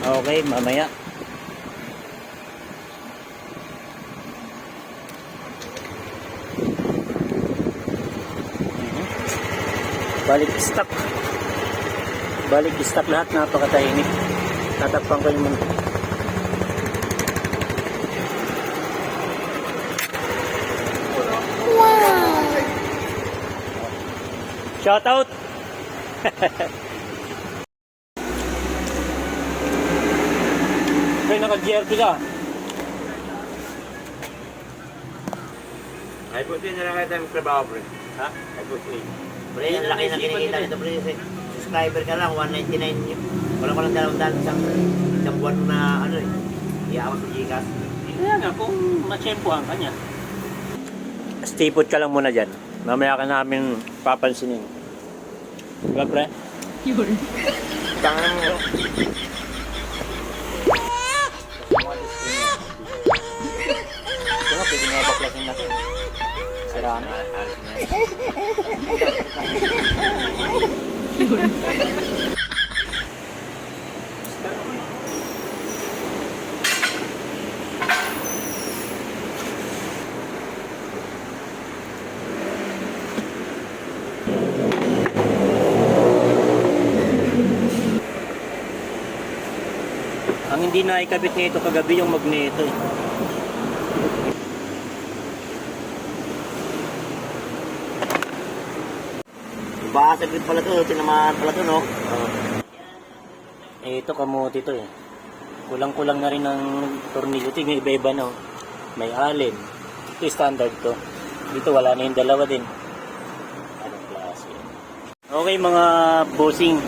Okay, mamaya. Balik stock. Balik stock lahat, napakatahimik. Tatakpan ko yung mga. Wow! Shout out. Kaya naka-GRP ka. Ay, puti na lang kayo tayo magtrabaho, pre. Ha? Ay, puti. Pre, ang laki na kinikita nito, pre. Subscriber ka lang, 199 yun. Wala ko lang dalawang isang buwan na ano eh. Iyawan sa Gcash. Kaya nga, kung matsyempohan ka niya. Stay put ka lang muna dyan. Mamaya ka namin papansinin. Diba, pre? Yun. Tangan mo. Ito nga, pwede nga baklasin natin. Siraan. Yun. Ang hindi na ikabit nito kagabi yung magneto eh. Basag din pala to, tinamaan pala to, no? Ito kamote to eh. Kulang-kulang na rin ng tornilyo. Ito yung iba-iba na. May alin. Ito yung standard to. Dito wala na yung dalawa din. Anong klase? Okay mga bossing.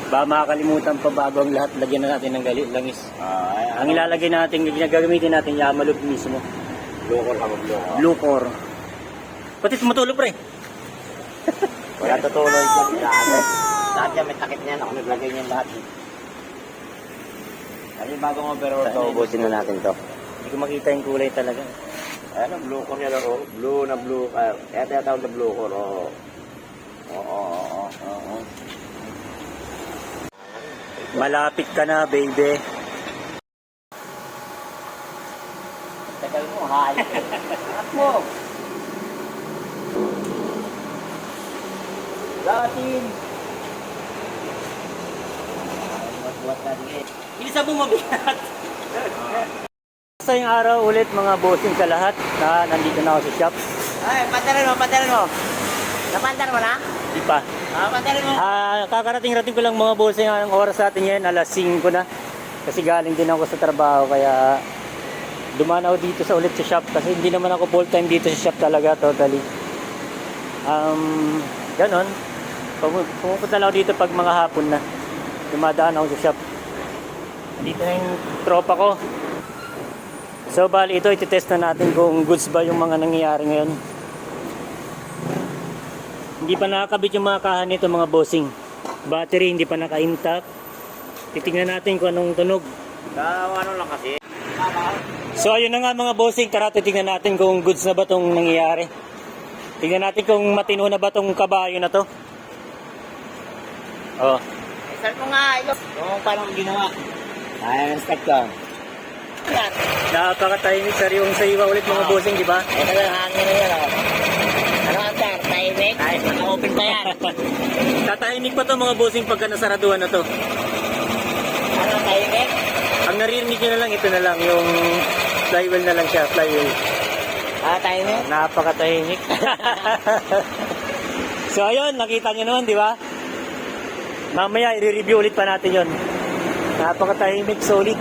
Ba makakalimutan pa bago ang lahat. Lagyan na natin ng langis. Ang ilalagay natin, gagamitin natin yamalog mismo. Blue ka mag-blue. Lucor. Pati tumutulog pre. Wala tutuloy dyan. Lahat yan, may takip niyan. Ako naglagay niyan lahat. Ano yung bagong overall to? Ubusin na natin to. Hindi ko makita yung kulay talaga. Ano, blue core yan, oh. Blue na blue. Kaya tinatawag na blue core, oh. Oo. Malapit ka na baby. Tagal mo, hayop. At mo. Datin. Buat na din. Ilisa mo mabigat. Sa yung araw ulit mga bossing sa lahat na nandito na ako sa shop. Ay, pantalan mo. Napandar mo na? Di pa. Pantalan mo. Kakarating-rating ko lang mga bossing ang oras natin ngayon, alas 5 na. Kasi galing din ako sa trabaho kaya dumaan ako dito sa ulit sa shop kasi hindi naman ako full time dito sa shop talaga totally. Ganon. Pumupunta lang ako dito pag mga hapon na. Dumadaan ako sa shop. Dito na yung tropa ko. So bali ito ititest na natin kung goods ba yung mga nangyayari ngayon. Hindi pa nakakabit yung mga kahan nito mga bossing. Battery hindi pa naka-intact. Titingnan natin kung anong tunog. Ano lang kasi. So ayun na nga mga bossing, tara titingnan natin kung goods na ba itong nangyayari. Tingnan natin kung matino na ba itong kabayo na to. Oh. Start mo nga, ilo. Kung paano mo ginawa. Ay, start ko. Yan. Napakatahimik saryong sa iwa ulit mga bossing, di ba? Ito lang hangin na yan, oh. Ano ang sir? Tahimik? Ay, naka-open pa yan. Tatahimik pa to mga bossing pagka nasaraduhan na to. Ano, tahimik? Ang naririnig nyo na lang, ito na lang, yung flywheel na lang siya, flywheel. Tahimik? Napakatahimik. So ayun, nakita nyo naman, di ba? Mamaya, i-review ulit pa natin yon. Napakatahimik, solid.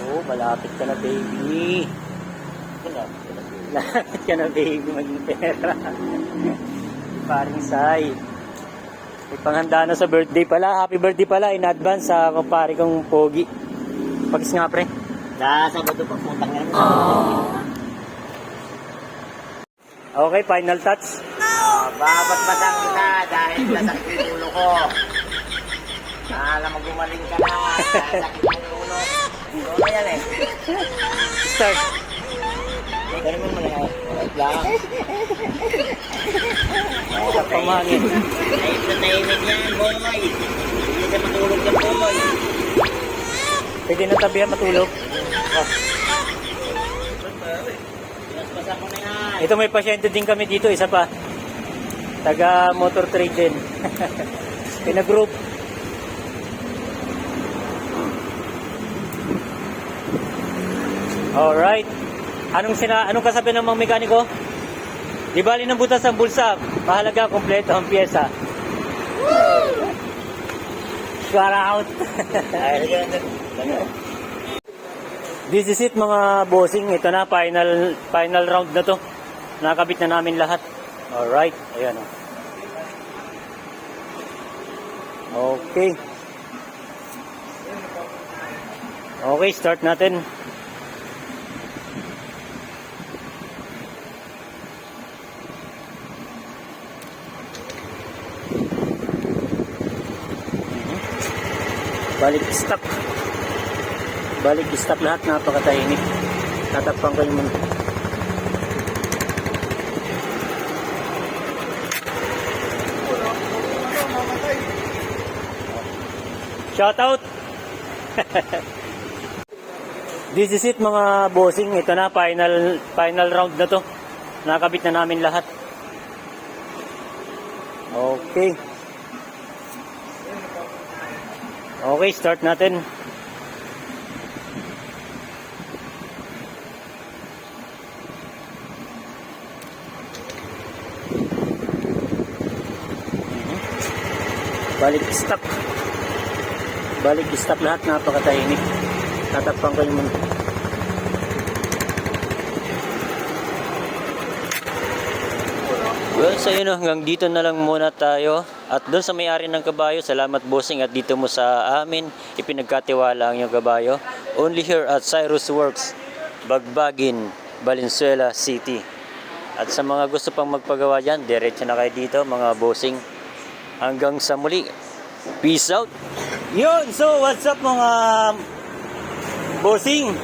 Oh, malapit ka na, baby. Malapit ka na, baby, maging pera. Paring Sai. May panghanda na sa birthday pala. Happy birthday pala in advance sa kumpare kong Pogi. Pagis nga pre. Sa Sabado pa, putang yan. Okay, final touch. Babas-basang kita dahil nasakit yung ulo ko. Alam mo, gumaling ka na. Nasakit yung ulo. Ulo yan eh. Start. Pero mo malakas. Lang. Sa pamangin. Tahimik na tahimik yan, boy. Hindi ka matulog yan, boy. Pwede na tabihan matulog. Pinaspasa mo na yan. Ito may pasyente din kami dito, isa pa. Taga motor trade din. Pinag-group. Alright. Anong kasabi ng mga mekaniko? Di bali ng butas ang bulsa. Mahalaga, kompleto ang pyesa. Shout out. This is it mga bossing. Ito na, final round na to. Nakakabit na namin lahat. Alright. Ayan o. Okay. Okay, start natin. Balik stop lahat, napakatahimik. Tatakpan ko yung mga shout out. This is it mga bossing. Ito na, final round na to. Nakakabit na namin lahat. Okay. Okay, start natin. Balik stop lahat, napakatahimik. Tatakpan ko yung mga well, so yun, hanggang dito na lang muna tayo. At doon sa may-ari ng kabayo, salamat bossing at dito mo sa amin ipinagkatiwala ang iyong kabayo. Only here at Cyrus Works, Bagbagin, Valenzuela City. At sa mga gusto pang magpagawa dyan, diretso na kayo dito mga bossing. Hanggang sa muli. Peace out. Yun, so what's up mga bossing?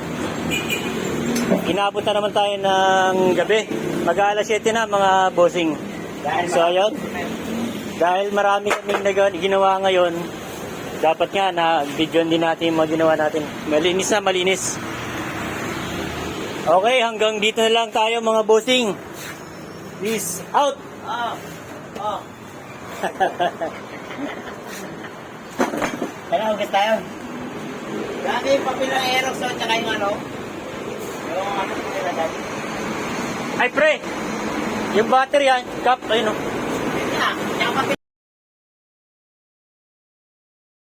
Inabot na naman tayo ng gabi. Mag-aalas 7 na mga bossing. So ayun, dahil marami kaming ginawa ngayon, dapat nga na video din natin yung mga ginawa natin. Malinis na, malinis. Okay, hanggang dito na lang tayo mga bossing. Peace out. Kaya hugas tayo. Dati yung papel ng Aerox at saka yung ano. Yung ano, Ay pre, yung battery yan, cup, ayun o.